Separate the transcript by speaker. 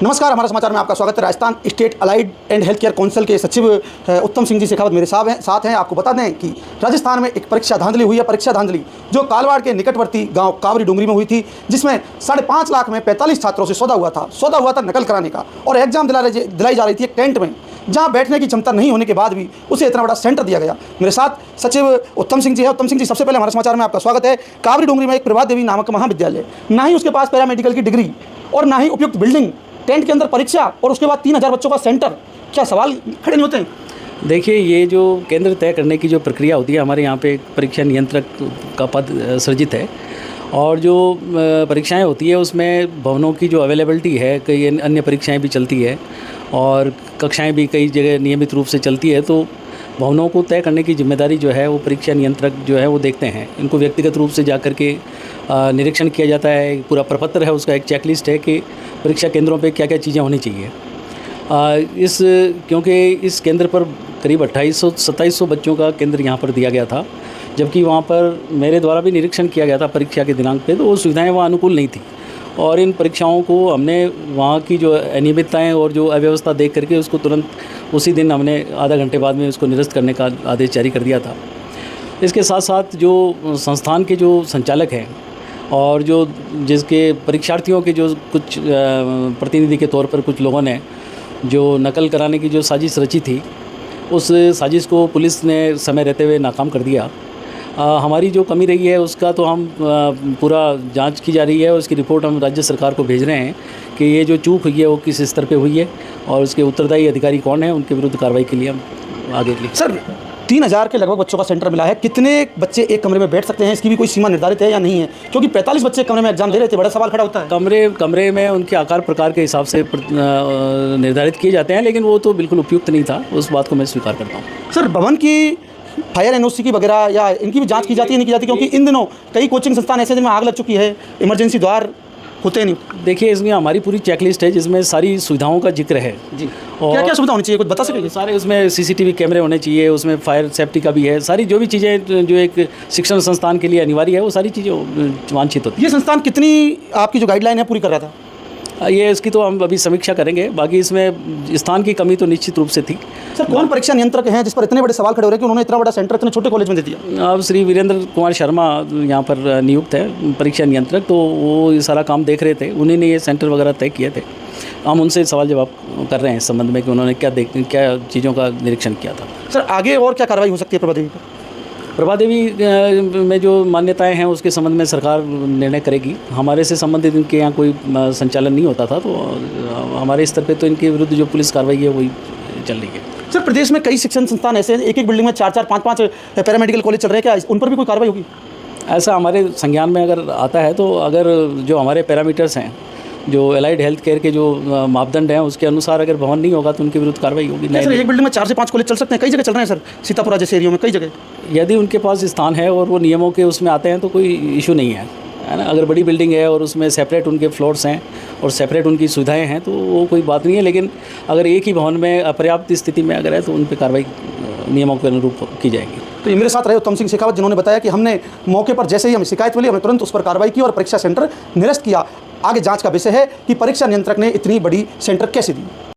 Speaker 1: नमस्कार, हमारे समाचार में आपका स्वागत है। Rajasthan state allied and health care council के सचिव उत्तम सिंह जी शेखावत मेरे साथ हैं। आपको बता दें कि राजस्थान में एक परीक्षा धांधली हुई है। परीक्षा धांधली जो कालवाड़ के निकटवर्ती गांव कावरी डूंगरी में हुई थी, जिसमें 5.5 लाख में 45 छात्रों से सौदा हुआ था नकल कराने का, और एग्जाम दिलाई जा रही थी एक टेंट में, जहां बैठने की क्षमता नहीं होने के बाद भी उसे इतना बड़ा सेंटर दिया गया। मेरे साथ सचिव उत्तम सिंह जी है। उत्तम सिंह जी, सबसे पहले हमारे समाचार में आपका स्वागत है। कावरी डूंगरी में एक प्रभात देवी नामक महाविद्यालय, ना ही उसके पास पैरामेडिकल की डिग्री और ना ही उपयुक्त बिल्डिंग, टेंट के अंदर परीक्षा और उसके बाद 3000 बच्चों का सेंटर, क्या सवाल खड़े नहीं होते हैं?
Speaker 2: देखिए, ये जो केंद्र तय करने की जो प्रक्रिया होती है, हमारे यहाँ पे परीक्षा नियंत्रक का पद सृजित है, और जो परीक्षाएं होती है उसमें भवनों की जो अवेलेबिलिटी है, कई अन्य परीक्षाएं भी चलती है और कक्षाएं भी कई जगह नियमित रूप से चलती है, तो भवनों को तय करने की जिम्मेदारी जो है वो परीक्षा नियंत्रक जो है वो देखते हैं। इनको व्यक्तिगत रूप से जा कर के निरीक्षण किया जाता है। पूरा प्रपत्र है, उसका एक चेकलिस्ट है कि परीक्षा केंद्रों पे क्या क्या चीज़ें होनी चाहिए। क्योंकि इस केंद्र पर करीब 2800-2700 बच्चों का केंद्र यहाँ पर दिया गया था, जबकि वहाँ पर मेरे द्वारा भी निरीक्षण किया गया था परीक्षा के दिनांक पे, तो वो सुविधाएँ वहाँ अनुकूल नहीं थी, और इन परीक्षाओं को हमने वहाँ की जो अनियमितताएँ और जो अव्यवस्था देख करके उसको तुरंत उसी दिन हमने आधा घंटे बाद में उसको निरस्त करने का आदेश जारी कर दिया था। इसके साथ साथ जो संस्थान के जो संचालक हैं और जो जिसके परीक्षार्थियों के जो कुछ प्रतिनिधि के तौर पर कुछ लोगों ने जो नकल कराने की जो साजिश रची थी, उस साजिश को पुलिस ने समय रहते हुए नाकाम कर दिया। हमारी जो कमी रही है उसका तो हम पूरा जांच की जा रही है, और उसकी रिपोर्ट हम राज्य सरकार को भेज रहे हैं कि ये जो चूक हुई है वो किस स्तर पे हुई है और उसके उत्तरदायी अधिकारी कौन है, उनके विरुद्ध कार्रवाई के लिए हम आगे के लिए।
Speaker 1: सर, 3000 के लगभग बच्चों का सेंटर मिला है। कितने बच्चे एक कमरे में बैठ सकते हैं, इसकी भी कोई सीमा निर्धारित है या नहीं है? क्योंकि 45 बच्चे कमरे में एग्जाम दे रहे थे, बड़ा सवाल खड़ा होता है।
Speaker 2: कमरे में उनके आकार प्रकार के हिसाब से निर्धारित किए जाते हैं, लेकिन वो तो बिल्कुल उपयुक्त नहीं था, उस बात को मैं स्वीकार करता हूँ।
Speaker 1: सर, भवन की फायर एनओसी की वगैरह या इनकी भी जांच की जाती है नहीं की जाती? क्योंकि इन दिनों कई कोचिंग संस्थान ऐसे जिनमें आग लग चुकी है, इमरजेंसी द्वार होते नहीं।
Speaker 2: देखिए, इसमें हमारी पूरी चेकलिस्ट है जिसमें सारी सुविधाओं का जिक्र है
Speaker 1: जी। और क्या क्या सुविधा होनी चाहिए, कुछ बता सकेंगे?
Speaker 2: सारे उसमें सीसीटीवी कैमरे होने चाहिए, उसमें फायर सेफ्टी का भी है, सारी जो भी चीज़ें जो एक शिक्षण संस्थान के लिए अनिवार्य है वो सारी चीज़ें वांछित होती है।
Speaker 1: ये संस्थान कितनी आपकी जो गाइडलाइन है पूरी कर रहा था?
Speaker 2: ये इसकी तो हम अभी समीक्षा करेंगे। बाकी इसमें स्थान की कमी तो निश्चित रूप से थी।
Speaker 1: सर, कौन परीक्षा नियंत्रक हैं जिस पर इतने बड़े सवाल खड़े हो रहे हैं कि उन्होंने इतना बड़ा सेंटर इतने छोटे कॉलेज में दे दिया?
Speaker 2: अब श्री वीरेंद्र कुमार शर्मा यहाँ पर नियुक्त है परीक्षा नियंत्रक, तो वो ये सारा काम देख रहे थे, उन्हीं ने ये सेंटर वगैरह तय किए थे। हम उनसे सवाल जवाब कर रहे हैं इस संबंध में कि उन्होंने क्या चीज़ों का निरीक्षण किया था।
Speaker 1: सर, आगे और क्या कार्रवाई हो सकती है प्रभा देवी पर?
Speaker 2: प्रभा देवी में जो मान्यताएं हैं उसके संबंध में सरकार निर्णय करेगी। हमारे से संबंधित इनके यहाँ कोई संचालन नहीं होता था, तो हमारे स्तर पे तो इनके विरुद्ध जो पुलिस कार्रवाई है वही चल रही है।
Speaker 1: सर, प्रदेश में कई शिक्षण संस्थान ऐसे हैं, एक बिल्डिंग में 4-4, 5-5 पैरामेडिकल कॉलेज चल रहे हैं, क्या उन पर भी कोई कार्रवाई होगी?
Speaker 2: ऐसा हमारे संज्ञान में अगर आता है, तो अगर जो हमारे पैरामीटर्स हैं, जो अलाइड हेल्थ केयर के जो मापदंड हैं उसके अनुसार अगर भवन नहीं होगा तो उनके विरुद्ध कार्रवाई होगी।
Speaker 1: सर, एक बिल्डिंग में 4 से 5 कॉलेज चल सकते हैं? कई जगह चल रहे हैं सर, सीतापुरा जैसे एरिया में कई जगह।
Speaker 2: यदि उनके पास स्थान है और वो नियमों के उसमें आते हैं तो कोई इशू नहीं है ना। अगर बड़ी बिल्डिंग है और उसमें सेपरेट उनके फ्लोर्स हैं और सेपरेट उनकी सुविधाएं हैं तो वो कोई बात नहीं है, लेकिन अगर एक ही भवन में अपर्याप्त स्थिति में अगर है तो उन पर कार्रवाई नियमों के अनुरूप की जाएगी।
Speaker 1: तो ये मेरे साथ रहे उत्तम सिंह शेखावत, जिन्होंने बताया कि हमने मौके पर जैसे ही हमें शिकायत मिली, हमने तुरंत उस पर कार्रवाई की और परीक्षा सेंटर निरस्त किया। आगे जांच का विषय है कि परीक्षा नियंत्रक ने इतनी बड़ी सेंटर कैसे दी।